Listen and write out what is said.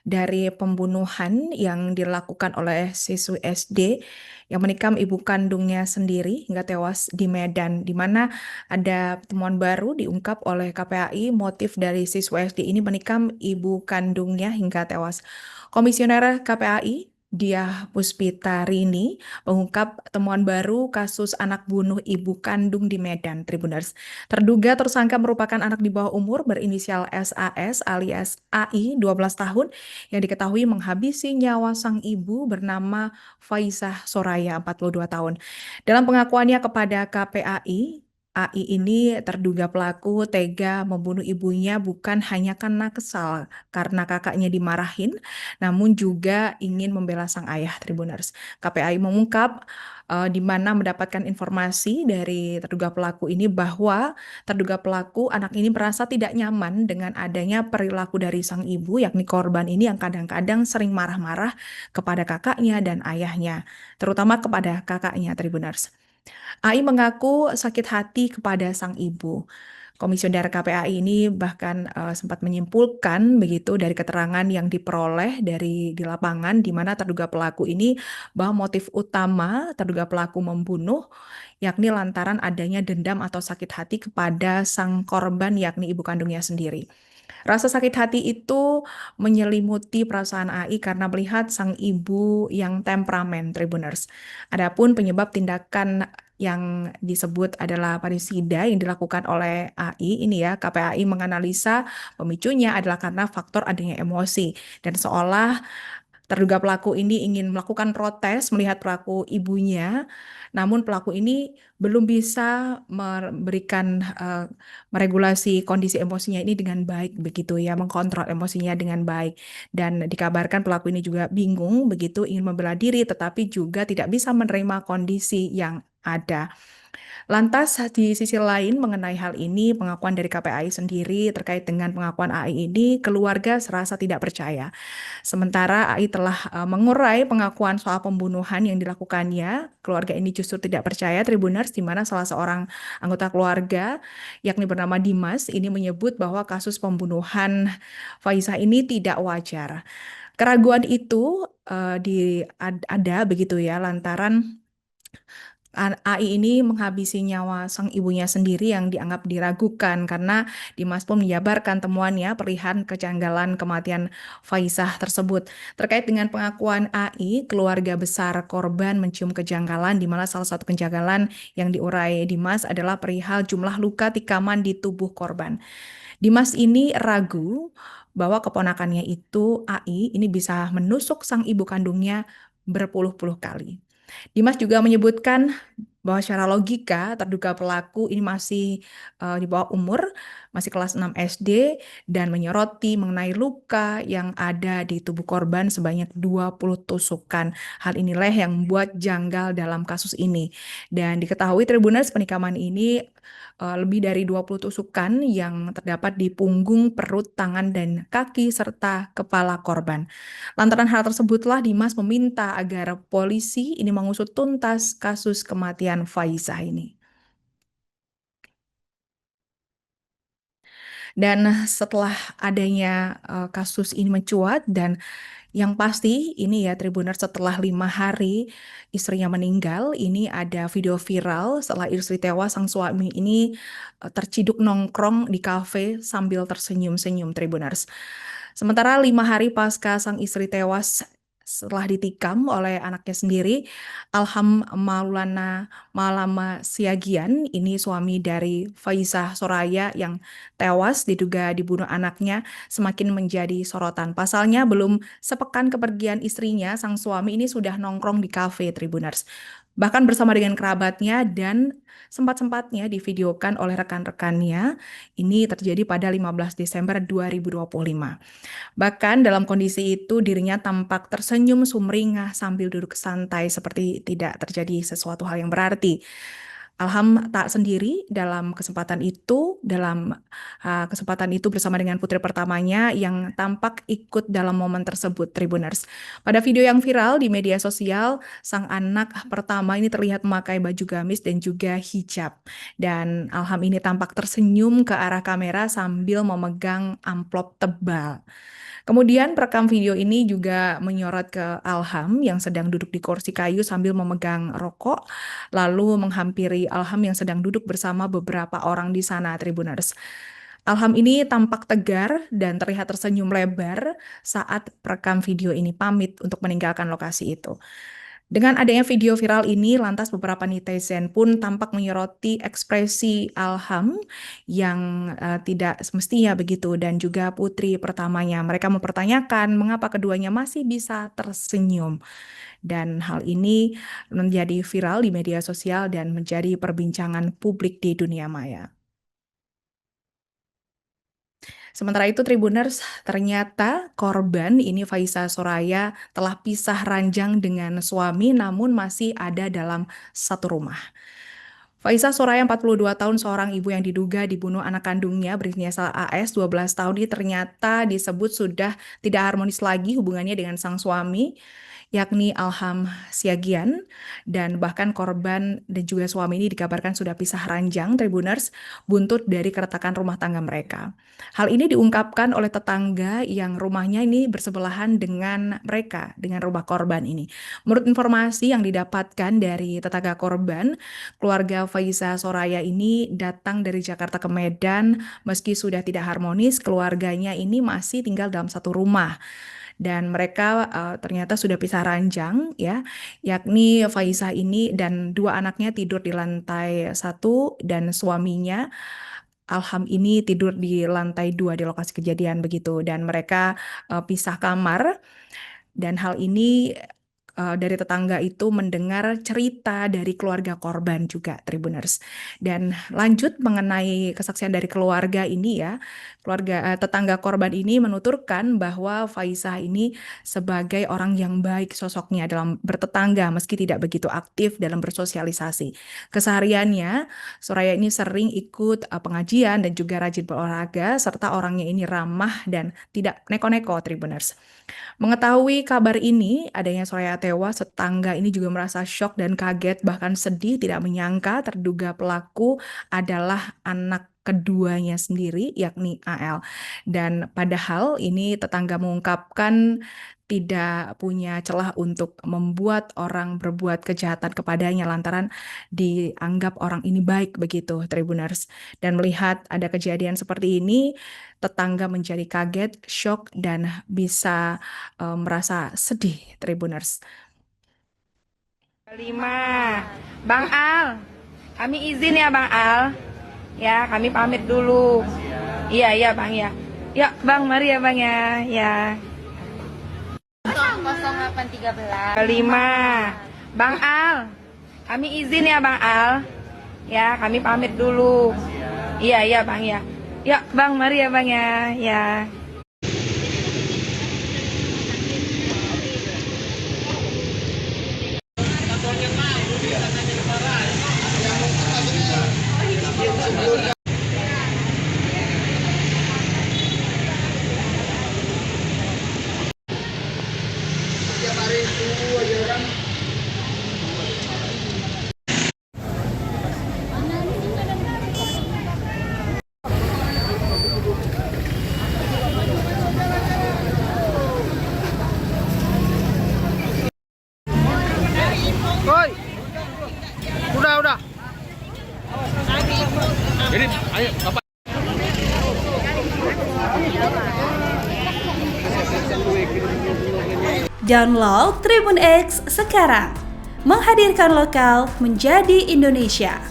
dari pembunuhan yang dilakukan oleh siswi SD yang menikam ibu kandungnya sendiri hingga tewas di Medan, di mana ada temuan baru diungkap oleh KPAI motif dari siswa SD ini menikam ibu kandungnya hingga tewas. Komisioner KPAI Diah Puspitarini mengungkap temuan baru kasus anak bunuh ibu kandung di Medan, Tribuners. Terduga tersangka merupakan anak di bawah umur berinisial SAS alias AI 12 tahun yang diketahui menghabisi nyawa sang ibu bernama Faizah Soraya 42 tahun. Dalam pengakuannya kepada KPAI, AI ini terduga pelaku tega membunuh ibunya bukan hanya karena kesal karena kakaknya dimarahin, namun juga ingin membela sang ayah, Tribuners. KPAI mengungkap di mana mendapatkan informasi dari terduga pelaku ini bahwa terduga pelaku anak ini merasa tidak nyaman dengan adanya perilaku dari sang ibu, yakni korban ini yang kadang-kadang sering marah-marah kepada kakaknya dan ayahnya, terutama kepada kakaknya, Tribuners. AI mengaku sakit hati kepada sang ibu. Komisioner KPAI ini bahkan sempat menyimpulkan begitu dari keterangan yang diperoleh di lapangan di mana terduga pelaku ini bahwa motif utama terduga pelaku membunuh yakni lantaran adanya dendam atau sakit hati kepada sang korban yakni ibu kandungnya sendiri. Rasa sakit hati itu menyelimuti perasaan AI karena melihat sang ibu yang temperamen, Tribuners. Adapun penyebab tindakan yang disebut adalah parisida yang dilakukan oleh AI ini ya, KPAI menganalisa pemicunya adalah karena faktor adanya emosi dan seolah terduga pelaku ini ingin melakukan protes melihat pelaku ibunya, namun pelaku ini belum bisa memberikan meregulasi kondisi emosinya ini dengan baik begitu ya, mengkontrol emosinya dengan baik. Dan dikabarkan pelaku ini juga bingung begitu ingin membela diri tetapi juga tidak bisa menerima kondisi yang ada. Lantas di sisi lain mengenai hal ini, pengakuan dari KPAI sendiri terkait dengan pengakuan AI ini, keluarga serasa tidak percaya. Sementara AI telah mengurai pengakuan soal pembunuhan yang dilakukannya, keluarga ini justru tidak percaya, Tribuners, di mana salah seorang anggota keluarga, yakni bernama Dimas, ini menyebut bahwa kasus pembunuhan Faizah ini tidak wajar. Keraguan itu ada begitu ya, lantaran AI ini menghabisi nyawa sang ibunya sendiri yang dianggap diragukan karena Dimas pun menjabarkan temuannya perihal kejanggalan kematian Faizah tersebut. Terkait dengan pengakuan AI, keluarga besar korban mencium kejanggalan di mana salah satu kejanggalan yang diurai Dimas adalah perihal jumlah luka tikaman di tubuh korban. Dimas ini ragu bahwa keponakannya itu AI ini bisa menusuk sang ibu kandungnya berpuluh-puluh kali. Dimas juga menyebutkan bahwa secara logika terduga pelaku ini masih di bawah umur, masih kelas 6 SD dan menyoroti mengenai luka yang ada di tubuh korban sebanyak 20 tusukan. Hal inilah yang membuat janggal dalam kasus ini. Dan diketahui Tribuners penikaman ini lebih dari 20 tusukan yang terdapat di punggung, perut, tangan, dan kaki serta kepala korban. Lantaran hal tersebutlah Dimas meminta agar polisi ini mengusut tuntas kasus kematian Faizah ini. Dan setelah adanya kasus ini mencuat dan yang pasti ini ya Tribuner setelah 5 hari istrinya meninggal, ini ada video viral setelah istri tewas sang suami ini terciduk nongkrong di kafe sambil tersenyum-senyum Tribuners. Sementara 5 hari pasca sang istri tewas setelah ditikam oleh anaknya sendiri, Alham Maulana Malama Siagian, ini suami dari Faizah Soraya yang tewas diduga dibunuh anaknya, semakin menjadi sorotan. Pasalnya belum sepekan kepergian istrinya, sang suami ini sudah nongkrong di kafe Tribuners. Bahkan bersama dengan kerabatnya dan sempat-sempatnya divideokan oleh rekan-rekannya. Ini terjadi pada 15 Desember 2025. Bahkan dalam kondisi itu dirinya tampak tersenyum sumringah sambil duduk santai seperti tidak terjadi sesuatu hal yang berarti. Alham tak sendiri dalam kesempatan itu bersama dengan putri pertamanya yang tampak ikut dalam momen tersebut, Tribuners. Pada video yang viral di media sosial, sang anak pertama ini terlihat memakai baju gamis dan juga hijab. Dan Alham ini tampak tersenyum ke arah kamera sambil memegang amplop tebal. Kemudian perekam video ini juga menyorot ke Alham yang sedang duduk di kursi kayu sambil memegang rokok, lalu menghampiri Alham yang sedang duduk bersama beberapa orang di sana, Tribuners. Alham ini tampak tegar dan terlihat tersenyum lebar saat perekam video ini pamit untuk meninggalkan lokasi itu. Dengan adanya video viral ini, lantas beberapa netizen pun tampak menyoroti ekspresi Alham yang tidak semestinya begitu, dan juga putri pertamanya. Mereka mempertanyakan mengapa keduanya masih bisa tersenyum. Dan hal ini menjadi viral di media sosial dan menjadi perbincangan publik di dunia maya. Sementara itu, Tribuners, ternyata korban ini Faiza Soraya telah pisah ranjang dengan suami namun masih ada dalam satu rumah. Faiza Soraya, 42 tahun, seorang ibu yang diduga dibunuh anak kandungnya berinisial AS, 12 tahun, ini ternyata disebut sudah tidak harmonis lagi hubungannya dengan sang suami, yakni Alham Siagian, dan bahkan korban dan juga suami ini dikabarkan sudah pisah ranjang, Tribuners, buntut dari keretakan rumah tangga mereka. Hal ini diungkapkan oleh tetangga yang rumahnya ini bersebelahan dengan mereka, dengan rumah korban ini. Menurut informasi yang didapatkan dari tetangga korban, keluarga Faiza Soraya ini datang dari Jakarta ke Medan. Meski sudah tidak harmonis, keluarganya ini masih tinggal dalam satu rumah. Dan mereka ternyata sudah pisah ranjang, ya, yakni Faiza ini dan dua anaknya tidur di lantai 1 dan suaminya Alham ini tidur di lantai 2 di lokasi kejadian begitu, dan mereka pisah kamar. Dan hal ini dari tetangga itu mendengar cerita dari keluarga korban juga, Tribuners. Dan lanjut mengenai kesaksian dari keluarga ini, ya, keluarga tetangga korban ini menuturkan bahwa Faiza ini sebagai orang yang baik sosoknya dalam bertetangga meski tidak begitu aktif dalam bersosialisasi. Kesehariannya, Soraya ini sering ikut pengajian dan juga rajin berolahraga, serta orangnya ini ramah dan tidak neko-neko, Tribuners. Mengetahui kabar ini, adanya Soraya tewas, tetangga ini juga merasa syok dan kaget, bahkan sedih, tidak menyangka terduga pelaku adalah anak keduanya sendiri, yakni AL. Dan padahal ini tetangga mengungkapkan tidak punya celah untuk membuat orang berbuat kejahatan kepadanya lantaran dianggap orang ini baik begitu, Tribuners. Dan melihat ada kejadian seperti ini, tetangga menjadi kaget, syok, dan bisa merasa sedih, Tribuners. 5. Bang Al, kami izin ya Bang Al. Ya, kami pamit dulu. Iya Bang ya. Ya Bang, mari ya Bang ya. Ya. 0813. 5. Bang Al, kami izin ya Bang Al. Ya, kami pamit dulu. Iya Bang ya. Ya Bang, mari ya Bang ya. Ya. Woi, udah. Jadi, ayo, Bapak. Download Tribun X sekarang, menghadirkan lokal menjadi Indonesia.